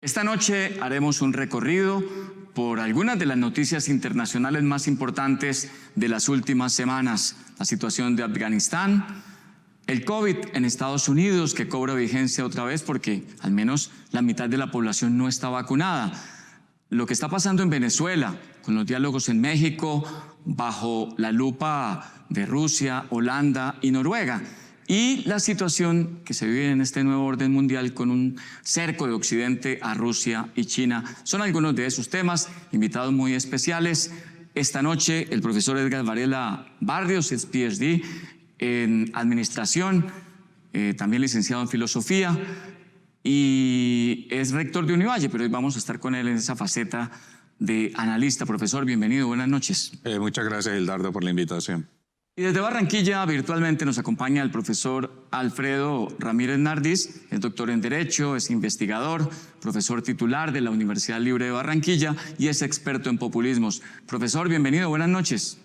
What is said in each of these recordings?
Esta noche haremos un recorrido por algunas de las noticias internacionales más importantes de las últimas semanas. La situación de Afganistán, el COVID en Estados Unidos, que cobra vigencia otra vez porque al menos la mitad de la población no está vacunada. Lo que está pasando en Venezuela, con los diálogos en México, bajo la lupa de Rusia, Holanda y Noruega. Y la situación que se vive en este nuevo orden mundial con un cerco de Occidente a Rusia y China. Son algunos de esos temas, invitados muy especiales. Esta noche el profesor Edgar Varela Barrios es PhD en Administración, también licenciado en Filosofía y es rector de Univalle, pero hoy vamos a estar con él en esa faceta de analista. Profesor, bienvenido, buenas noches. Muchas gracias, Hildardo, por la invitación. Y desde Barranquilla virtualmente nos acompaña el profesor Alfredo Ramírez Nardis, es doctor en Derecho, es investigador, profesor titular de la Universidad Libre de Barranquilla y es experto en populismos. Profesor, bienvenido, buenas noches.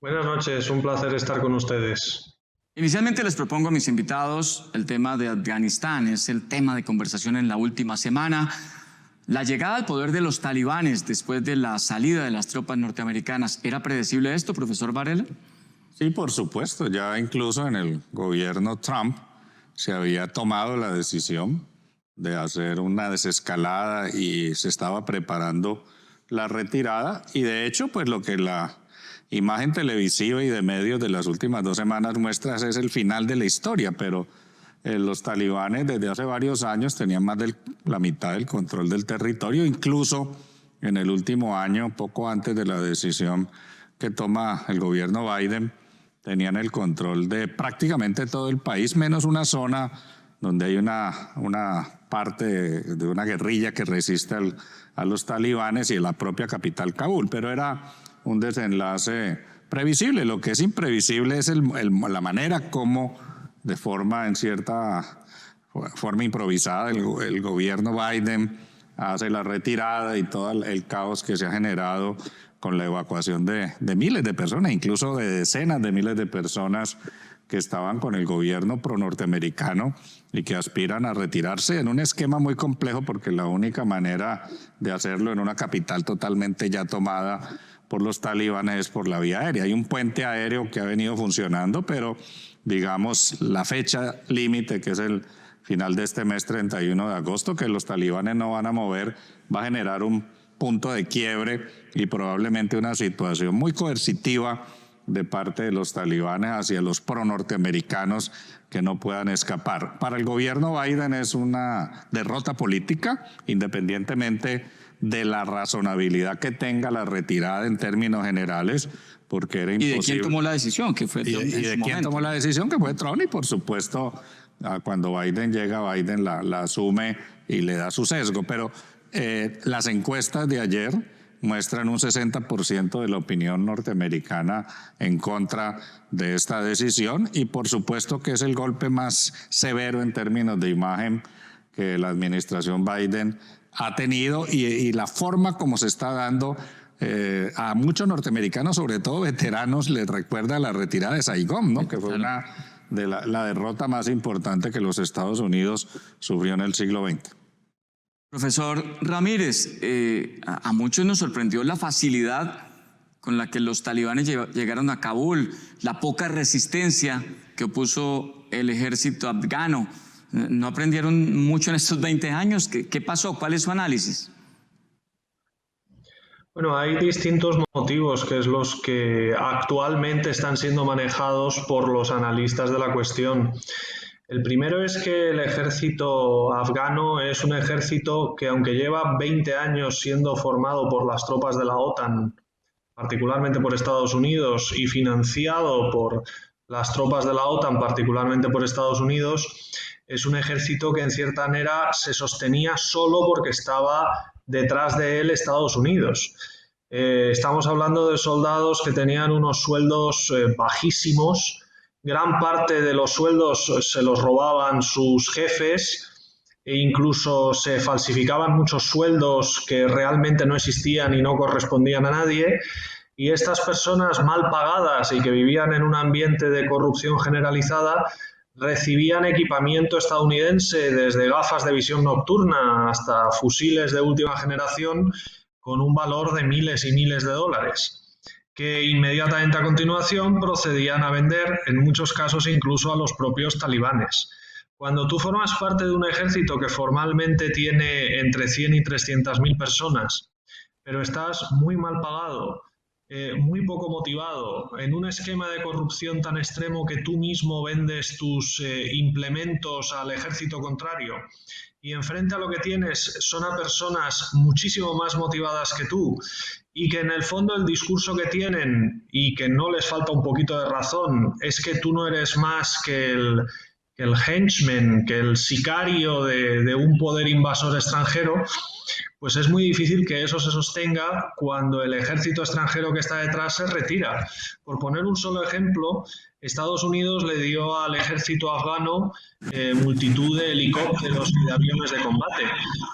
Buenas noches, un placer estar con ustedes. Inicialmente les propongo a mis invitados el tema de Afganistán, es el tema de conversación en la última semana. La llegada al poder de los talibanes después de la salida de las tropas norteamericanas, ¿era predecible esto, profesor Varela? Sí, por supuesto. Ya incluso en el gobierno Trump se había tomado la decisión de hacer una desescalada y se estaba preparando la retirada. Y de hecho, pues lo que la imagen televisiva y de medios de las últimas 2 semanas muestra es el final de la historia, pero los talibanes desde hace varios años tenían más de la mitad del control del territorio, incluso en el último año, poco antes de la decisión que toma el gobierno Biden, tenían el control de prácticamente todo el país, menos una zona donde hay una parte de una guerrilla que resiste a los talibanes y en la propia capital Kabul, pero era un desenlace previsible. Lo que es imprevisible es la manera como de forma, en cierta forma improvisada, el gobierno Biden hace la retirada y todo el caos que se ha generado con la evacuación de miles de personas, incluso de decenas de miles de personas que estaban con el gobierno pro-norteamericano y que aspiran a retirarse en un esquema muy complejo porque la única manera de hacerlo en una capital totalmente ya tomada por los talibanes es por la vía aérea. Hay un puente aéreo que ha venido funcionando, pero digamos la fecha límite, que es el final de este mes 31 de agosto, que los talibanes no van a mover, va a generar un punto de quiebre y probablemente una situación muy coercitiva de parte de los talibanes hacia los pro-norteamericanos que no puedan escapar. Para el gobierno Biden es una derrota política, independientemente de la razonabilidad que tenga la retirada en términos generales, porque era imposible. ¿Y de quién tomó la decisión? Que fue Trump. ¿Y de quién tomó la decisión? Que fue Trump, y por supuesto, cuando Biden llega, Biden la asume y le da su sesgo. Pero las encuestas de ayer muestran un 60% de la opinión norteamericana en contra de esta decisión, y por supuesto que es el golpe más severo en términos de imagen que la administración Biden ha tenido, y la forma como se está dando a muchos norteamericanos, sobre todo veteranos, les recuerda la retirada de Saigón, ¿no? Que fue la derrota más importante que los Estados Unidos sufrió en el siglo XX. Profesor Ramírez, a muchos nos sorprendió la facilidad con la que los talibanes llegaron a Kabul, la poca resistencia que opuso el ejército afgano. ¿No aprendieron mucho en estos 20 años? ¿Qué pasó? ¿Cuál es su análisis? Bueno, hay distintos motivos que es los que actualmente están siendo manejados por los analistas de la cuestión. El primero es que el ejército afgano es un ejército que, aunque lleva 20 años siendo formado por las tropas de la OTAN, particularmente por Estados Unidos, y financiado por las tropas de la OTAN, particularmente por Estados Unidos, es un ejército que en cierta manera se sostenía solo porque estaba detrás de él Estados Unidos. Estamos hablando de soldados que tenían unos sueldos bajísimos. Gran parte de los sueldos se los robaban sus jefes e incluso se falsificaban muchos sueldos que realmente no existían y no correspondían a nadie. Y estas personas mal pagadas y que vivían en un ambiente de corrupción generalizada recibían equipamiento estadounidense desde gafas de visión nocturna hasta fusiles de última generación con un valor de miles y miles de dólares, que inmediatamente a continuación procedían a vender, en muchos casos incluso a los propios talibanes. Cuando tú formas parte de un ejército que formalmente tiene entre 100 y 300.000 personas, pero estás muy mal pagado, muy poco motivado, en un esquema de corrupción tan extremo que tú mismo vendes tus implementos al ejército contrario, y enfrente a lo que tienes son a personas muchísimo más motivadas que tú, y que en el fondo el discurso que tienen, y que no les falta un poquito de razón, es que tú no eres más que el henchman, que el sicario de un poder invasor extranjero, pues es muy difícil que eso se sostenga cuando el ejército extranjero que está detrás se retira. Por poner un solo ejemplo, Estados Unidos le dio al ejército afgano multitud de helicópteros y de aviones de combate,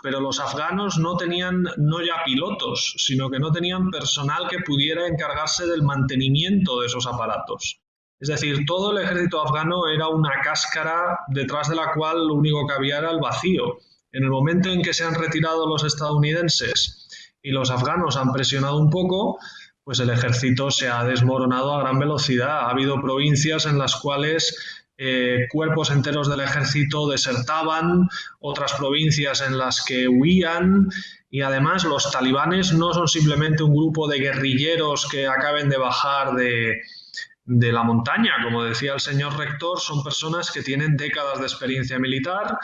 pero los afganos no tenían no ya pilotos, sino que no tenían personal que pudiera encargarse del mantenimiento de esos aparatos. Es decir, todo el ejército afgano era una cáscara detrás de la cual lo único que había era el vacío. En el momento en que se han retirado los estadounidenses y los afganos han presionado un poco, pues el ejército se ha desmoronado a gran velocidad. Ha habido provincias en las cuales cuerpos enteros del ejército desertaban, otras provincias en las que huían, y además los talibanes no son simplemente un grupo de guerrilleros que acaben de bajar de la montaña, como decía el señor rector, son personas que tienen décadas de experiencia militar,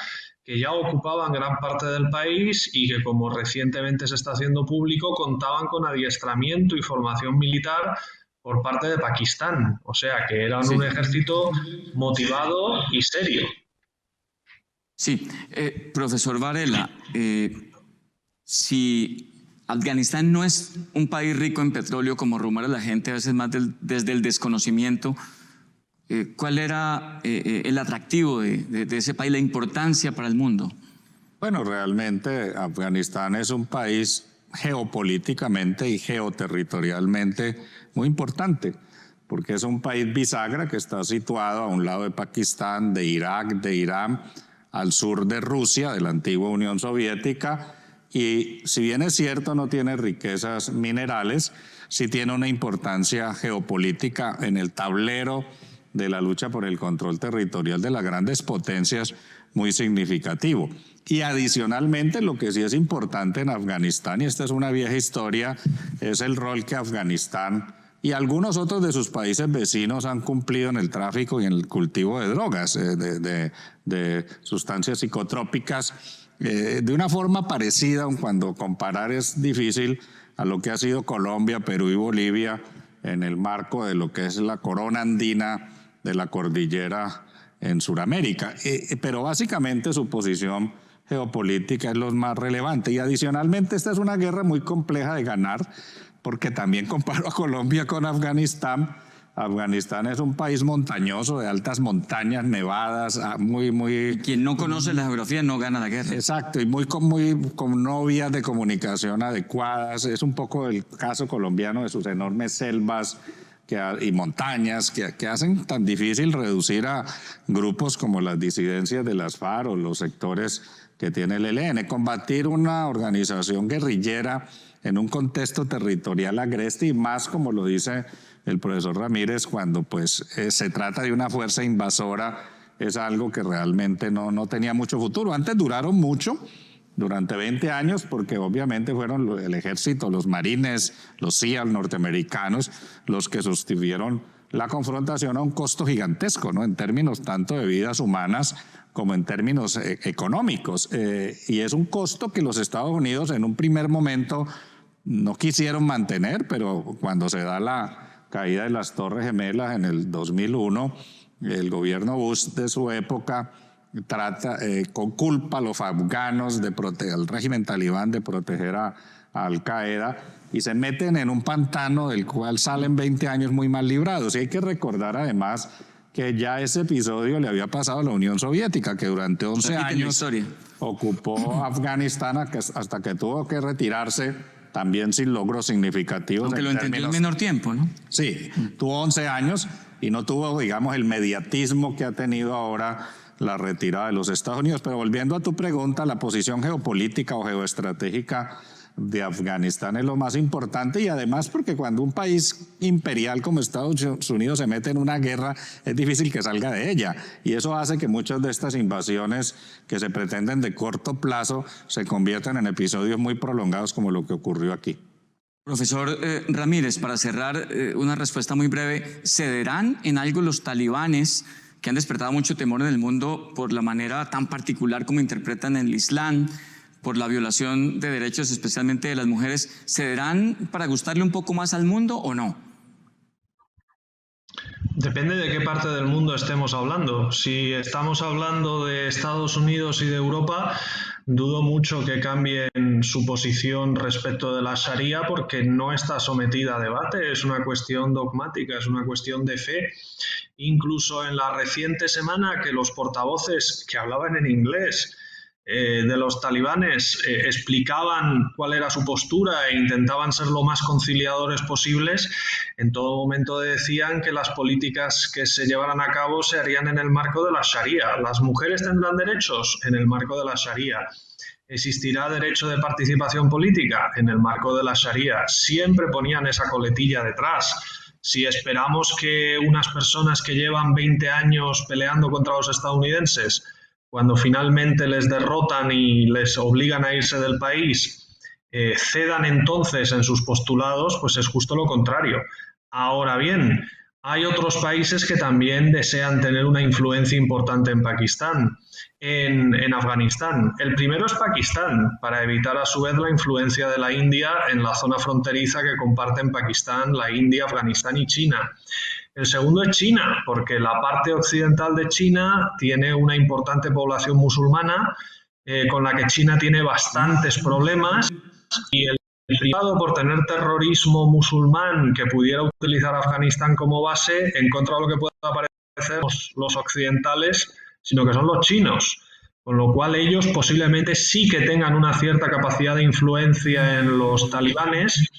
que ya ocupaban gran parte del país y que, como recientemente se está haciendo público, contaban con adiestramiento y formación militar por parte de Pakistán. O sea, que eran un ejército motivado y serio. Sí, profesor Varela, si Afganistán no es un país rico en petróleo, como rumora la gente a veces más desde el desconocimiento, ¿cuál era el atractivo de ese país, la importancia para el mundo? Bueno, realmente Afganistán es un país geopolíticamente y geoterritorialmente muy importante, porque es un país bisagra que está situado a un lado de Pakistán, de Irak, de Irán, al sur de Rusia, de la antigua Unión Soviética, y si bien es cierto no tiene riquezas minerales, sí tiene una importancia geopolítica en el tablero de la lucha por el control territorial de las grandes potencias muy significativo. Y adicionalmente, lo que sí es importante en Afganistán, y esta es una vieja historia, es el rol que Afganistán y algunos otros de sus países vecinos han cumplido en el tráfico y en el cultivo de drogas, de sustancias psicotrópicas, de una forma parecida, aun cuando comparar es difícil, a lo que ha sido Colombia, Perú y Bolivia en el marco de lo que es la corona andina de la cordillera en Sudamérica. Pero básicamente su posición geopolítica es lo más relevante. Y adicionalmente esta es una guerra muy compleja de ganar, porque también comparo a Colombia con Afganistán. Afganistán es un país montañoso, de altas montañas, nevadas, muy... Quien no conoce la geografía no gana la guerra. Exacto, y con no vías de comunicación adecuadas. Es un poco el caso colombiano de sus enormes selvas y montañas que hacen tan difícil reducir a grupos como las disidencias de las FARC o los sectores que tiene el ELN. Combatir una organización guerrillera en un contexto territorial agreste, y más como lo dice el profesor Ramírez, cuando pues se trata de una fuerza invasora, es algo que realmente no tenía mucho futuro. Antes duraron mucho, durante 20 años, porque obviamente fueron el ejército, los marines, los SEAL norteamericanos, los que sostuvieron la confrontación a un costo gigantesco, ¿no? En términos tanto de vidas humanas como en términos económicos. Y es un costo que los Estados Unidos en un primer momento no quisieron mantener, pero cuando se da la caída de las Torres Gemelas en el 2001, el gobierno Bush de su época trata con culpa a los afganos, al régimen talibán, de proteger a Al-Qaeda, y se meten en un pantano del cual salen 20 años muy mal librados. Y hay que recordar además que ya ese episodio le había pasado a la Unión Soviética, que durante 11 años ocupó Afganistán hasta que tuvo que retirarse, también sin logros significativos. Aunque lo entendió en menor tiempo, ¿no? Sí, tuvo 11 años, y no tuvo, digamos, el mediatismo que ha tenido ahora la retirada de los Estados Unidos. Pero volviendo a tu pregunta, la posición geopolítica o geoestratégica de Afganistán es lo más importante, y además porque cuando un país imperial como Estados Unidos se mete en una guerra es difícil que salga de ella, y eso hace que muchas de estas invasiones que se pretenden de corto plazo se conviertan en episodios muy prolongados como lo que ocurrió aquí. Profesor Ramírez, para cerrar, una respuesta muy breve. ¿Cederán en algo los talibanes, que han despertado mucho temor en el mundo por la manera tan particular como interpretan el Islam, por la violación de derechos especialmente de las mujeres? ¿Cederán para gustarle un poco más al mundo o no? Depende de qué parte del mundo estemos hablando. Si estamos hablando de Estados Unidos y de Europa, dudo mucho que cambien su posición respecto de la Sharia, porque no está sometida a debate, es una cuestión dogmática, es una cuestión de fe. Incluso en la reciente semana, que los portavoces que hablaban en inglés de los talibanes explicaban cuál era su postura e intentaban ser lo más conciliadores posibles, en todo momento decían que las políticas que se llevaran a cabo se harían en el marco de la Sharia. Las mujeres tendrán derechos en el marco de la Sharia. ¿Existirá derecho de participación política? En el marco de la Sharia. Siempre ponían esa coletilla detrás. Si esperamos que unas personas que llevan 20 años peleando contra los estadounidenses, cuando finalmente les derrotan y les obligan a irse del país, cedan entonces en sus postulados, pues es justo lo contrario. Ahora bien, hay otros países que también desean tener una influencia importante en Pakistán, en Afganistán. El primero es Pakistán, para evitar a su vez la influencia de la India en la zona fronteriza que comparten Pakistán, la India, Afganistán y China. El segundo es China, porque la parte occidental de China tiene una importante población musulmana, con la que China tiene bastantes problemas, y el privado, por tener terrorismo musulmán que pudiera utilizar Afganistán como base, en contra de lo que pueda parecer los occidentales, sino que son los chinos. Con lo cual ellos posiblemente sí que tengan una cierta capacidad de influencia en los talibanes,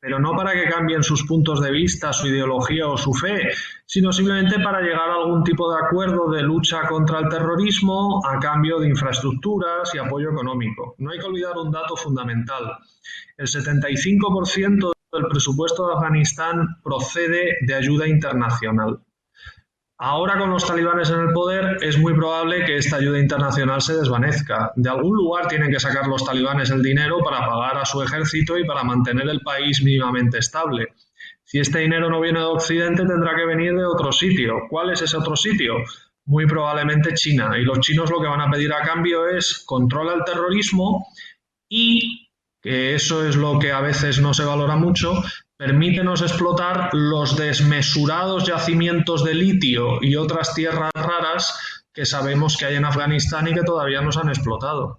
pero no para que cambien sus puntos de vista, su ideología o su fe, sino simplemente para llegar a algún tipo de acuerdo de lucha contra el terrorismo a cambio de infraestructuras y apoyo económico. No hay que olvidar un dato fundamental. El 75% del presupuesto de Afganistán procede de ayuda internacional. Ahora, con los talibanes en el poder, es muy probable que esta ayuda internacional se desvanezca. De algún lugar tienen que sacar los talibanes el dinero para pagar a su ejército y para mantener el país mínimamente estable. Si este dinero no viene de Occidente, tendrá que venir de otro sitio. ¿Cuál es ese otro sitio? Muy probablemente China. Y los chinos lo que van a pedir a cambio es control al terrorismo y, que eso es lo que a veces no se valora mucho, permítenos explotar los desmesurados yacimientos de litio y otras tierras raras que sabemos que hay en Afganistán y que todavía no se han explotado.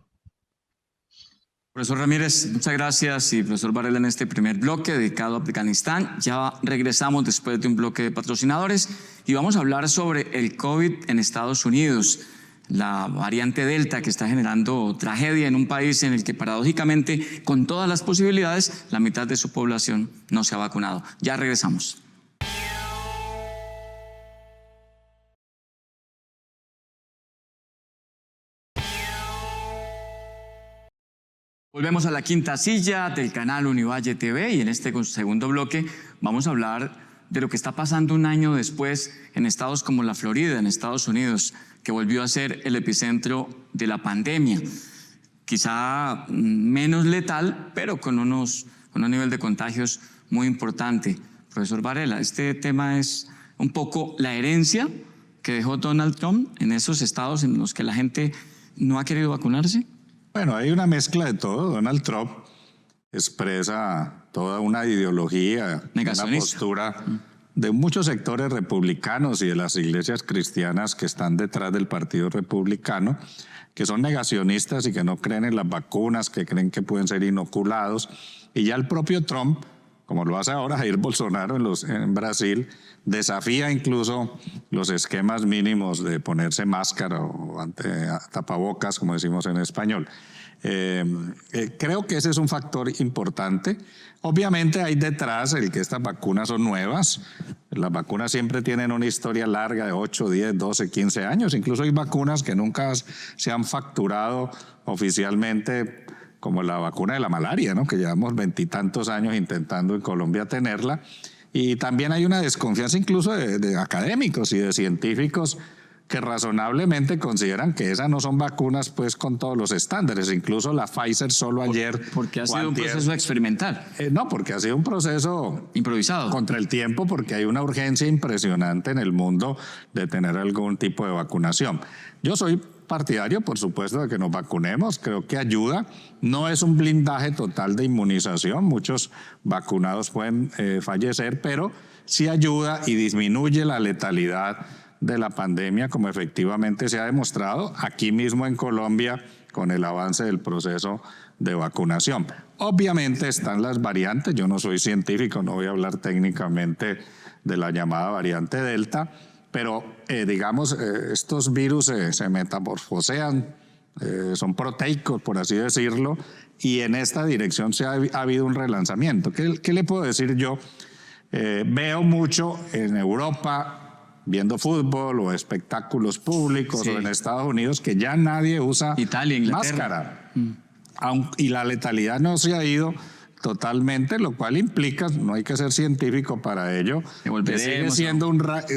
Profesor Ramírez, muchas gracias, y profesor Varela, en este primer bloque dedicado a Afganistán. Ya regresamos después de un bloque de patrocinadores y vamos a hablar sobre el COVID en Estados Unidos, la variante Delta, que está generando tragedia en un país en el que paradójicamente, con todas las posibilidades, la mitad de su población no se ha vacunado. Ya regresamos. Volvemos a la quinta silla del canal Univalle TV, y en este segundo bloque vamos a hablar de lo que está pasando un año después en estados como la Florida, en Estados Unidos, que volvió a ser el epicentro de la pandemia. Quizá menos letal, pero con un nivel de contagios muy importante. Profesor Varela, este tema es un poco la herencia que dejó Donald Trump en esos estados en los que la gente no ha querido vacunarse. Bueno, hay una mezcla de todo. Donald Trump expresa toda una ideología, una postura de muchos sectores republicanos y de las iglesias cristianas que están detrás del Partido Republicano, que son negacionistas y que no creen en las vacunas, que creen que pueden ser inoculados. Y ya el propio Trump, como lo hace ahora Jair Bolsonaro en Brasil, desafía incluso los esquemas mínimos de ponerse máscara o tapabocas, como decimos en español. Creo que ese es un factor importante. Obviamente hay detrás el que estas vacunas son nuevas. Las vacunas siempre tienen una historia larga de 8, 10, 12, 15 años. Incluso hay vacunas que nunca se han facturado oficialmente, como la vacuna de la malaria, ¿no? Que llevamos 20 y tantos años intentando en Colombia tenerla. Y también hay una desconfianza incluso de académicos y de científicos que razonablemente consideran que esas no son vacunas pues con todos los estándares. Incluso la Pfizer solo ayer... Porque ha sido un proceso experimental. No, porque ha sido un proceso... improvisado. Contra el tiempo, porque hay una urgencia impresionante en el mundo de tener algún tipo de vacunación. Yo soy partidario, por supuesto, de que nos vacunemos. Creo que ayuda. No es un blindaje total de inmunización. Muchos vacunados pueden fallecer, pero sí ayuda y disminuye la letalidad de la pandemia, como efectivamente se ha demostrado aquí mismo en Colombia con el avance del proceso de vacunación. Obviamente están las variantes, yo no soy científico, no voy a hablar técnicamente de la llamada variante Delta, pero digamos, estos virus se metamorfosean, son proteicos, por así decirlo, y en esta dirección ha habido un relanzamiento. ¿Qué le puedo decir yo? Veo mucho en Europa, viendo fútbol o espectáculos públicos, sí, o en Estados Unidos, que ya nadie usa Italia, máscara. Y la letalidad no se ha ido totalmente, lo cual implica, no hay que ser científico para ello, que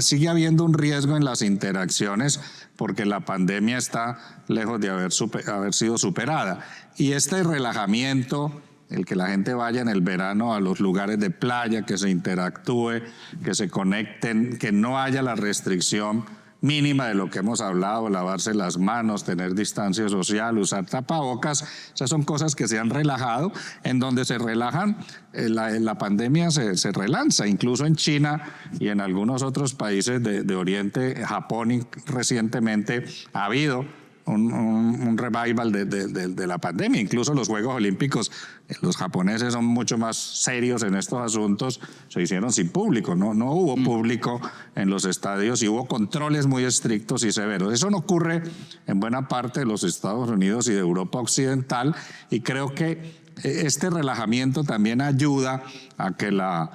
sigue habiendo un riesgo en las interacciones porque la pandemia está lejos de haber sido superada. Y este relajamiento, el que la gente vaya en el verano a los lugares de playa, que se interactúe, que se conecten, que no haya la restricción mínima de lo que hemos hablado, lavarse las manos, tener distancia social, usar tapabocas, esas son cosas que se han relajado. En donde se relajan, la pandemia se relanza, incluso en China y en algunos otros países de Oriente, Japón recientemente ha habido un revival de la pandemia. Incluso los Juegos Olímpicos, los japoneses son mucho más serios en estos asuntos, se hicieron sin público, no hubo público en los estadios y hubo controles muy estrictos y severos. Eso no ocurre en buena parte de los Estados Unidos y de Europa Occidental, y creo que este relajamiento también ayuda a que la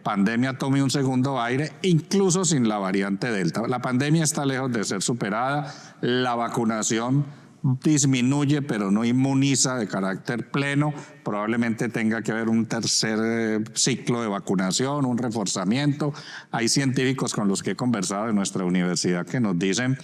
pandemia tome un segundo aire, incluso sin la variante Delta. La pandemia está lejos de ser superada, la vacunación disminuye pero no inmuniza de carácter pleno, probablemente tenga que haber un tercer ciclo de vacunación, un reforzamiento. Hay científicos con los que he conversado en nuestra universidad que nos dicen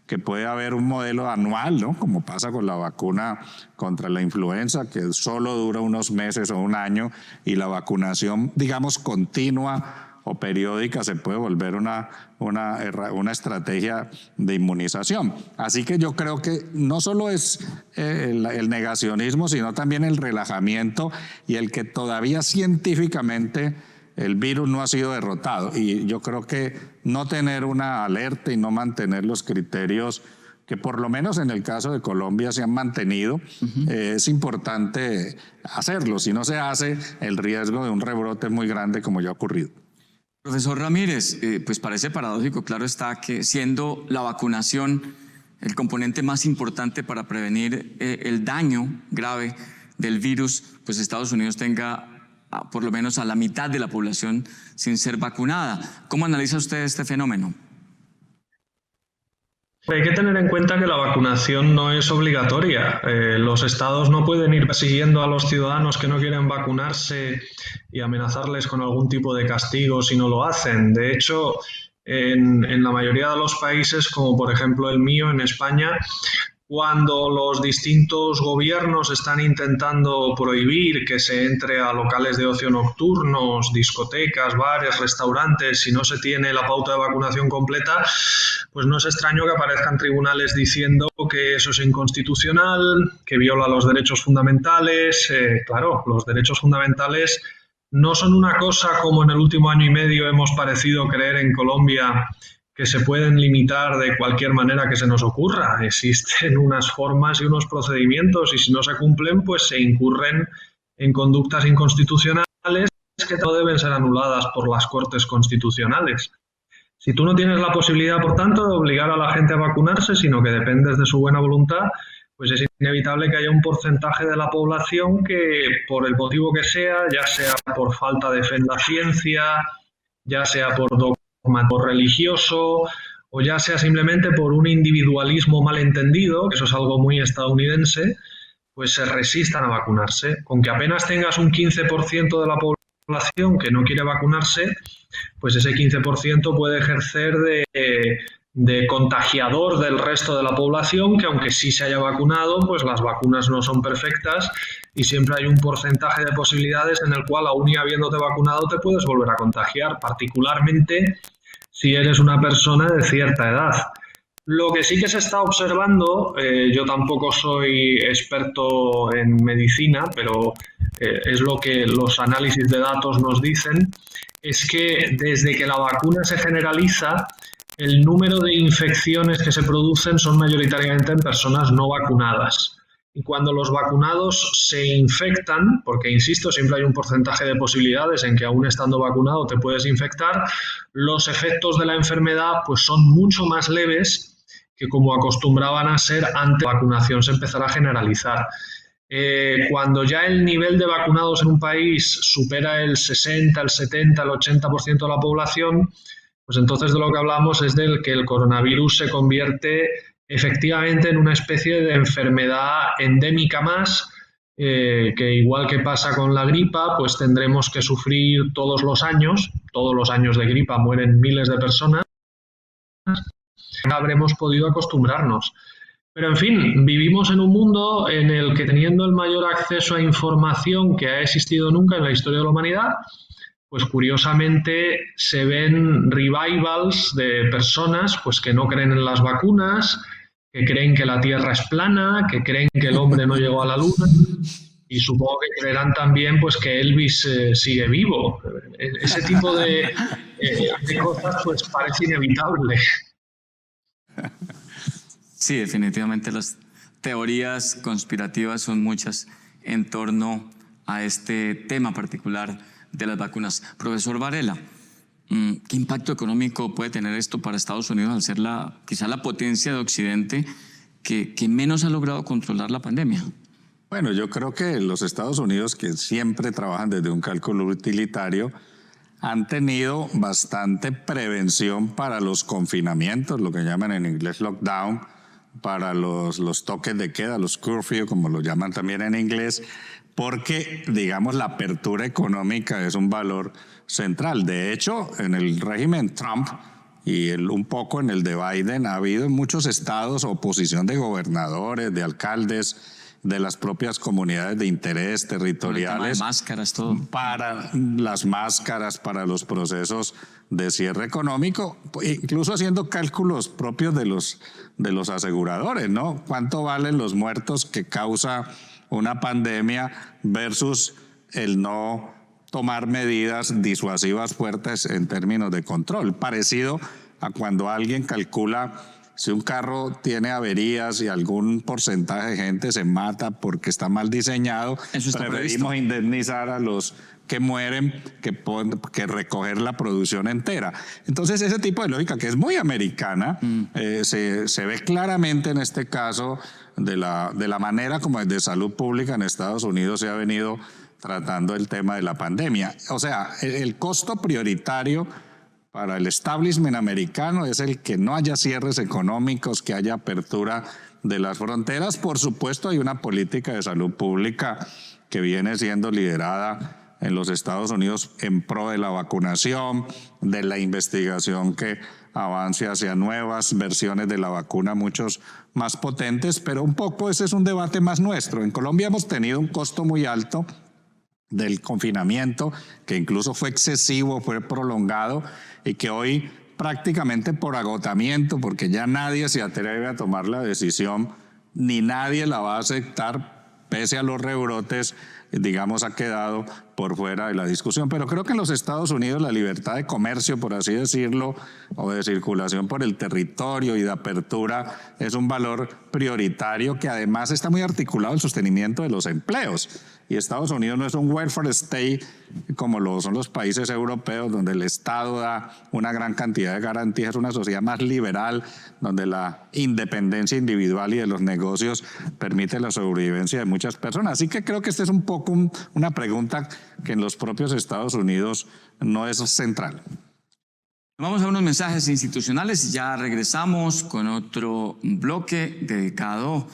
que puede haber un modelo anual, ¿no? Como pasa con la vacuna contra la influenza, que solo dura unos meses o un año, y la vacunación, digamos, continua o periódica se puede volver una estrategia de inmunización. Así que yo creo que no solo es el negacionismo, sino también el relajamiento y el que todavía científicamente el virus no ha sido derrotado, y yo creo que no tener una alerta y no mantener los criterios que por lo menos en el caso de Colombia se han mantenido, es importante hacerlo. Si no se hace, el riesgo de un rebrote es muy grande, como ya ha ocurrido. Profesor Ramírez, pues parece paradójico, claro está, que siendo la vacunación el componente más importante para prevenir el daño grave del virus, pues Estados Unidos tenga por lo menos a la mitad de la población sin ser vacunada. ¿Cómo analiza usted este fenómeno? Hay que tener en cuenta que la vacunación no es obligatoria. Los estados no pueden ir persiguiendo a los ciudadanos que no quieren vacunarse y amenazarles con algún tipo de castigo si no lo hacen. De hecho, en la mayoría de los países, como por ejemplo el mío, en España, cuando los distintos gobiernos están intentando prohibir que se entre a locales de ocio nocturnos, discotecas, bares, restaurantes, si no se tiene la pauta de vacunación completa, pues no es extraño que aparezcan tribunales diciendo que eso es inconstitucional, que viola los derechos fundamentales. Claro, los derechos fundamentales no son una cosa como en el último año y medio hemos parecido creer en Colombia, que se pueden limitar de cualquier manera que se nos ocurra. Existen unas formas y unos procedimientos, y si no se cumplen, pues se incurren en conductas inconstitucionales que no deben ser anuladas por las Cortes Constitucionales. Si tú no tienes la posibilidad, por tanto, de obligar a la gente a vacunarse, sino que dependes de su buena voluntad, pues es inevitable que haya un porcentaje de la población que, por el motivo que sea, ya sea por falta de fe en la ciencia, ya sea por dogmatismo religioso o ya sea simplemente por un individualismo malentendido, que eso es algo muy estadounidense, pues se resistan a vacunarse. Con que apenas tengas un 15% de la población que no quiere vacunarse, pues ese 15% puede ejercer de contagiador del resto de la población, que aunque sí se haya vacunado, pues las vacunas no son perfectas y siempre hay un porcentaje de posibilidades en el cual, aún y habiéndote vacunado, te puedes volver a contagiar, particularmente si eres una persona de cierta edad. Lo que sí que se está observando, yo tampoco soy experto en medicina, pero es lo que los análisis de datos nos dicen, es que desde que la vacuna se generaliza, el número de infecciones que se producen son mayoritariamente en personas no vacunadas. Y cuando los vacunados se infectan, porque insisto, siempre hay un porcentaje de posibilidades en que aún estando vacunado te puedes infectar, los efectos de la enfermedad pues son mucho más leves que como acostumbraban a ser antes de la vacunación se empezara a generalizar. Cuando ya el nivel de vacunados en un país supera el 60, el 70, el 80% de la población, pues entonces de lo que hablamos es del que el coronavirus se convierte efectivamente en una especie de enfermedad endémica más, que igual que pasa con la gripa, pues tendremos que sufrir todos los años de gripa mueren miles de personas, habremos podido acostumbrarnos. Pero en fin, vivimos en un mundo en el que teniendo el mayor acceso a información que ha existido nunca en la historia de la humanidad, pues curiosamente se ven revivals de personas pues que no creen en las vacunas, que creen que la Tierra es plana, que creen que el hombre no llegó a la Luna y supongo que creerán también pues que Elvis sigue vivo. Ese tipo de cosas pues parece inevitable. Sí, definitivamente las teorías conspirativas son muchas en torno a este tema particular de las vacunas. Profesor Varela, ¿qué impacto económico puede tener esto para Estados Unidos al ser quizá la potencia de Occidente que menos ha logrado controlar la pandemia? Bueno, yo creo que los Estados Unidos, que siempre trabajan desde un cálculo utilitario, han tenido bastante prevención para los confinamientos, lo que llaman en inglés lockdown, para los toques de queda, los curfew, como lo llaman también en inglés, porque, digamos, la apertura económica es un valor central. De hecho, en el régimen Trump y un poco en el de Biden ha habido en muchos estados oposición de gobernadores, de alcaldes, de las propias comunidades de interés territoriales. De máscaras, todo. Para las máscaras, para los procesos de cierre económico, incluso haciendo cálculos propios de los aseguradores, ¿no? ¿Cuánto valen los muertos que causa una pandemia versus el no tomar medidas disuasivas fuertes en términos de control? Parecido a cuando alguien calcula si un carro tiene averías y algún porcentaje de gente se mata porque está mal diseñado, preferimos indemnizar a los que mueren que recoger la producción entera. Entonces ese tipo de lógica, que es muy americana, se ve claramente en este caso de la manera como desde salud pública en Estados Unidos se ha venido tratando el tema de la pandemia. O sea, el costo prioritario para el establishment americano es el que no haya cierres económicos, que haya apertura de las fronteras. Por supuesto, hay una política de salud pública que viene siendo liderada en los Estados Unidos en pro de la vacunación, de la investigación que avance hacia nuevas versiones de la vacuna, muchos más potentes, pero un poco ese es un debate más nuestro. En Colombia hemos tenido un costo muy alto del confinamiento, que incluso fue excesivo, fue prolongado, y que hoy prácticamente por agotamiento, porque ya nadie se atreve a tomar la decisión, ni nadie la va a aceptar, pese a los rebrotes, digamos, ha quedado por fuera de la discusión. Pero creo que en los Estados Unidos la libertad de comercio, por así decirlo, o de circulación por el territorio y de apertura es un valor prioritario que además está muy articulado el sostenimiento de los empleos. Y Estados Unidos no es un welfare state como lo son los países europeos, donde el Estado da una gran cantidad de garantías. Es una sociedad más liberal, donde la independencia individual y de los negocios permite la sobrevivencia de muchas personas. Así que creo que esta es un poco una pregunta que en los propios Estados Unidos no es central. Vamos a unos mensajes institucionales y ya regresamos con otro bloque dedicado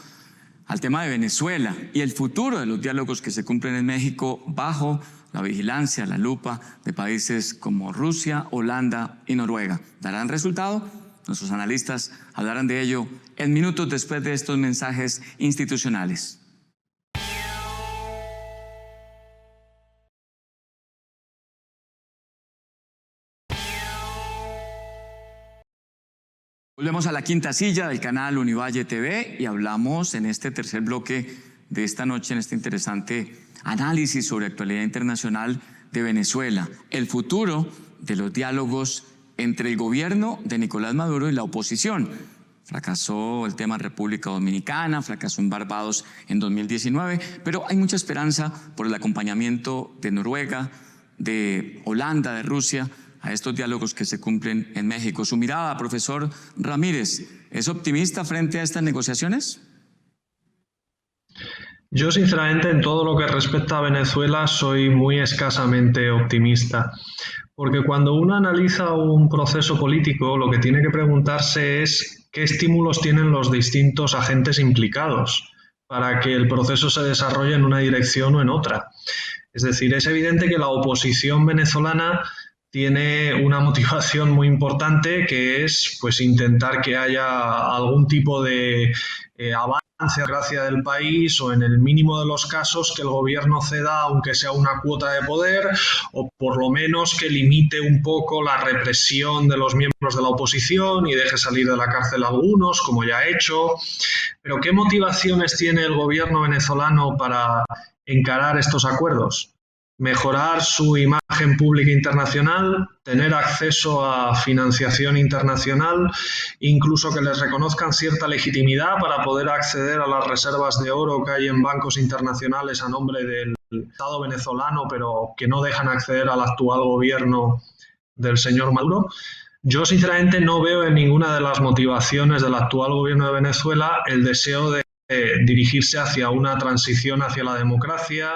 al tema de Venezuela y el futuro de los diálogos que se cumplen en México bajo la vigilancia, la lupa de países como Rusia, Holanda y Noruega. ¿Darán resultado? Nuestros analistas hablarán de ello en minutos después de estos mensajes institucionales. Volvemos a la quinta silla del canal Univalle TV y hablamos en este tercer bloque de esta noche, en este interesante análisis sobre actualidad internacional de Venezuela, el futuro de los diálogos entre el gobierno de Nicolás Maduro y la oposición. Fracasó el tema República Dominicana, fracasó en Barbados en 2019, pero hay mucha esperanza por el acompañamiento de Noruega, de Holanda, de Rusia, a estos diálogos que se cumplen en México. Su mirada, profesor Ramírez, ¿es optimista frente a estas negociaciones? Yo, sinceramente, en todo lo que respecta a Venezuela, soy muy escasamente optimista. Porque cuando uno analiza un proceso político, lo que tiene que preguntarse es qué estímulos tienen los distintos agentes implicados para que el proceso se desarrolle en una dirección o en otra. Es decir, es evidente que la oposición venezolana tiene una motivación muy importante, que es pues intentar que haya algún tipo de avance a la democracia del país, o en el mínimo de los casos que el gobierno ceda aunque sea una cuota de poder, o por lo menos que limite un poco la represión de los miembros de la oposición y deje salir de la cárcel a algunos, como ya ha hecho. Pero ¿qué motivaciones tiene el gobierno venezolano para encarar estos acuerdos? Mejorar su imagen pública internacional, tener acceso a financiación internacional, incluso que les reconozcan cierta legitimidad para poder acceder a las reservas de oro que hay en bancos internacionales a nombre del Estado venezolano, pero que no dejan acceder al actual gobierno del señor Maduro. Yo, sinceramente, no veo en ninguna de las motivaciones del actual gobierno de Venezuela el deseo de dirigirse hacia una transición hacia la democracia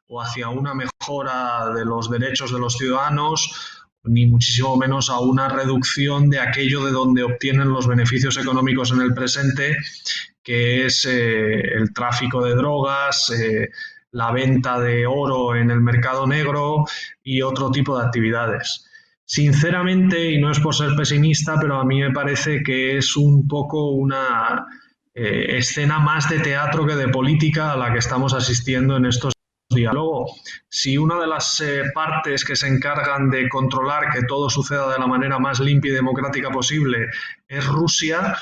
o hacia una mejora de los derechos de los ciudadanos, ni muchísimo menos a una reducción de aquello de donde obtienen los beneficios económicos en el presente, que es el tráfico de drogas, la venta de oro en el mercado negro y otro tipo de actividades. Sinceramente, y no es por ser pesimista, pero a mí me parece que es un poco una escena más de teatro que de política a la que estamos asistiendo en estos días. Luego, si una de las partes que se encargan de controlar que todo suceda de la manera más limpia y democrática posible es Rusia,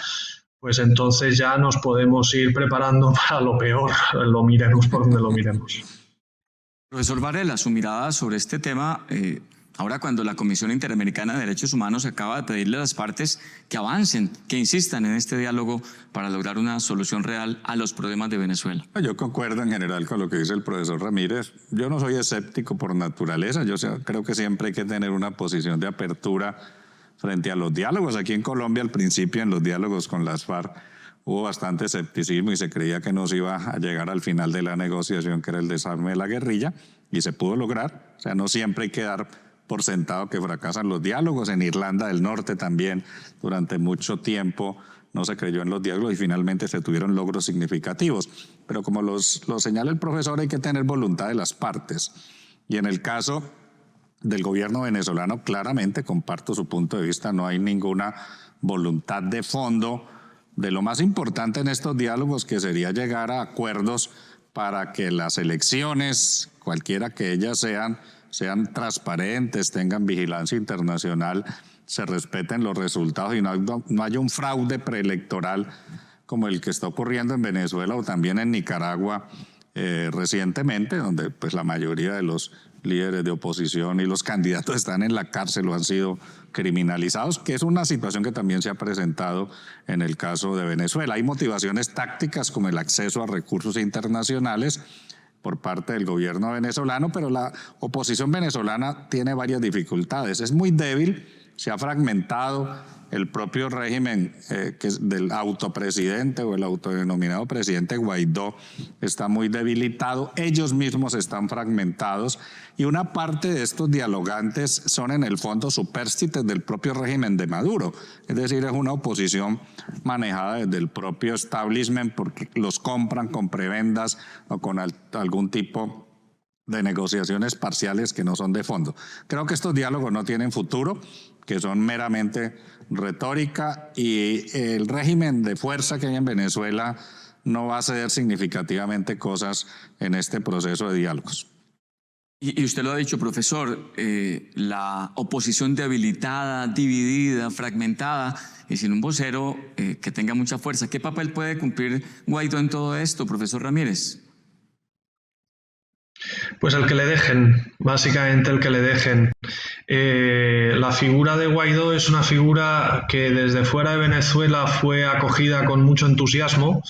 pues entonces ya nos podemos ir preparando para lo peor, lo miremos por donde lo miremos. Profesor Varela, su mirada sobre este tema, ahora cuando la Comisión Interamericana de Derechos Humanos acaba de pedirle a las partes que avancen, que insistan en este diálogo para lograr una solución real a los problemas de Venezuela. Yo concuerdo en general con lo que dice el profesor Ramírez. Yo no soy escéptico por naturaleza. Yo creo que siempre hay que tener una posición de apertura frente a los diálogos. Aquí en Colombia, al principio, en los diálogos con las FARC, hubo bastante escepticismo y se creía que no se iba a llegar al final de la negociación, que era el desarme de la guerrilla, y se pudo lograr. O sea, no siempre hay que dar por sentado que fracasan los diálogos. En Irlanda del Norte también durante mucho tiempo no se creyó en los diálogos y finalmente se tuvieron logros significativos. Pero como lo señala el profesor, hay que tener voluntad de las partes. Y en el caso del gobierno venezolano, claramente comparto su punto de vista, no hay ninguna voluntad de fondo de lo más importante en estos diálogos, que sería llegar a acuerdos para que las elecciones, cualquiera que ellas sean transparentes, tengan vigilancia internacional, se respeten los resultados y no haya un fraude preelectoral como el que está ocurriendo en Venezuela o también en Nicaragua recientemente, donde pues la mayoría de los líderes de oposición y los candidatos están en la cárcel o han sido criminalizados, que es una situación que también se ha presentado en el caso de Venezuela. Hay motivaciones tácticas como el acceso a recursos internacionales por parte del gobierno venezolano, pero la oposición venezolana tiene varias dificultades. Es muy débil, se ha fragmentado el propio régimen que es del autopresidente o el autodenominado presidente Guaidó está muy debilitado, ellos mismos están fragmentados y una parte de estos dialogantes son en el fondo supérstites del propio régimen de Maduro, es decir, es una oposición manejada desde el propio establishment porque los compran con prebendas o con algún tipo de negociaciones parciales que no son de fondo. Creo que estos diálogos no tienen futuro, que son meramente retórica y el régimen de fuerza que hay en Venezuela no va a ceder significativamente cosas en este proceso de diálogos. Y usted lo ha dicho, profesor, la oposición debilitada, dividida, fragmentada y sin un vocero que tenga mucha fuerza. ¿Qué papel puede cumplir Guaidó en todo esto, profesor Ramírez? Pues el que le dejen, básicamente el que le dejen. La figura de Guaidó es una figura que desde fuera de Venezuela fue acogida con mucho entusiasmo,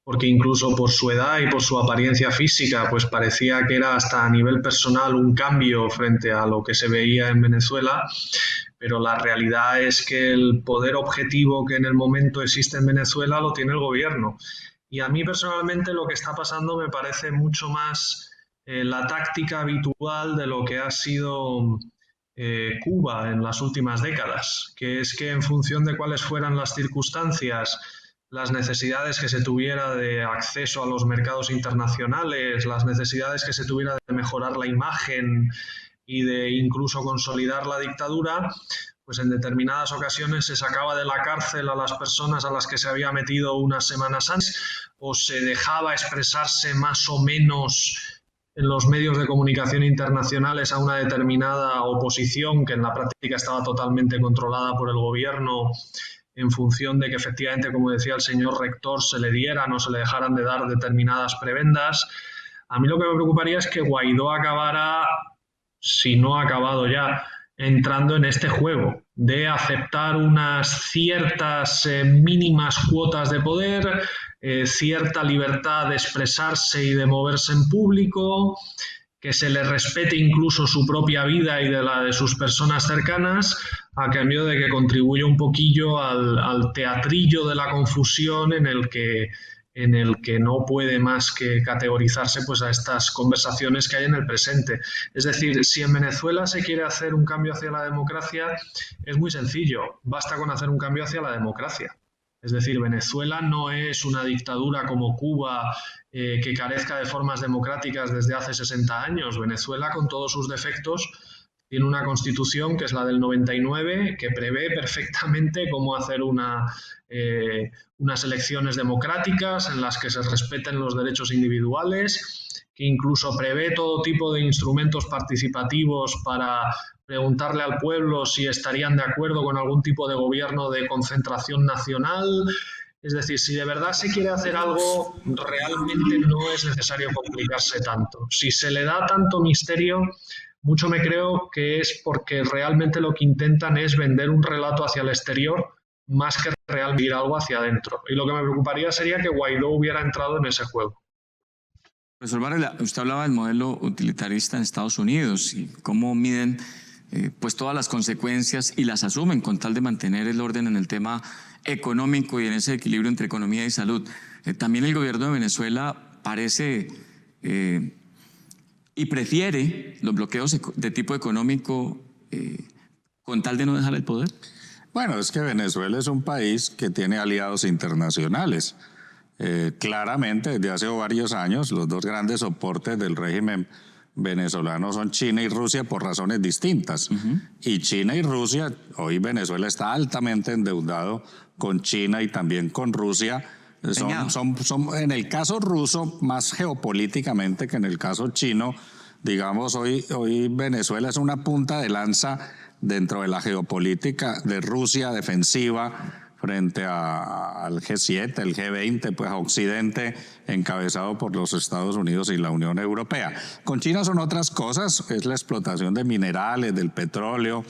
porque incluso por su edad y por su apariencia física, pues parecía que era hasta a nivel personal un cambio frente a lo que se veía en Venezuela, pero la realidad es que el poder objetivo que en el momento existe en Venezuela lo tiene el gobierno. Y a mí personalmente lo que está pasando me parece mucho más la táctica habitual de lo que ha sido Cuba en las últimas décadas, que es que en función de cuáles fueran las circunstancias, las necesidades que se tuviera de acceso a los mercados internacionales, las necesidades que se tuviera de mejorar la imagen y de incluso consolidar la dictadura, pues en determinadas ocasiones se sacaba de la cárcel a las personas a las que se había metido unas semanas antes o se dejaba expresarse más o menos en los medios de comunicación internacionales a una determinada oposición que en la práctica estaba totalmente controlada por el gobierno en función de que efectivamente, como decía el señor rector, se le dieran o se le dejaran de dar determinadas prebendas. A mí lo que me preocuparía es que Guaidó acabara, si no ha acabado ya, entrando en este juego de aceptar unas ciertas mínimas cuotas de poder, cierta libertad de expresarse y de moverse en público, que se le respete incluso su propia vida y de la de sus personas cercanas, a cambio de que contribuya un poquillo al teatrillo de la confusión en el que no puede más que categorizarse pues, a estas conversaciones que hay en el presente. Es decir, si en Venezuela se quiere hacer un cambio hacia la democracia, es muy sencillo, basta con hacer un cambio hacia la democracia. Es decir, Venezuela no es una dictadura como Cuba que carezca de formas democráticas desde hace 60 años. Venezuela, con todos sus defectos, tiene una constitución que es la del 99, que prevé perfectamente cómo hacer unas elecciones democráticas en las que se respeten los derechos individuales, que incluso prevé todo tipo de instrumentos participativos para preguntarle al pueblo si estarían de acuerdo con algún tipo de gobierno de concentración nacional. Es decir, si de verdad se quiere hacer algo, realmente no es necesario complicarse tanto. Si se le da tanto misterio, mucho me creo que es porque realmente lo que intentan es vender un relato hacia el exterior más que realmente ir algo hacia adentro. Y lo que me preocuparía sería que Guaidó hubiera entrado en ese juego. Profesor Varela, usted hablaba del modelo utilitarista en Estados Unidos y cómo miden pues todas las consecuencias y las asumen con tal de mantener el orden en el tema económico y en ese equilibrio entre economía y salud. También el gobierno de Venezuela parece y prefiere los bloqueos de tipo económico con tal de no dejar el poder. Bueno, es que Venezuela es un país que tiene aliados internacionales. Claramente, desde hace varios años, los dos grandes soportes del régimen venezolano son China y Rusia por razones distintas. Y China y Rusia, hoy Venezuela está altamente endeudado con China y también con Rusia. Son en el caso ruso más geopolíticamente que en el caso chino. Digamos, hoy Venezuela es una punta de lanza dentro de la geopolítica de Rusia defensiva frente al G7, el G20, pues a Occidente, encabezado por los Estados Unidos y la Unión Europea. Con China son otras cosas, es la explotación de minerales, del petróleo,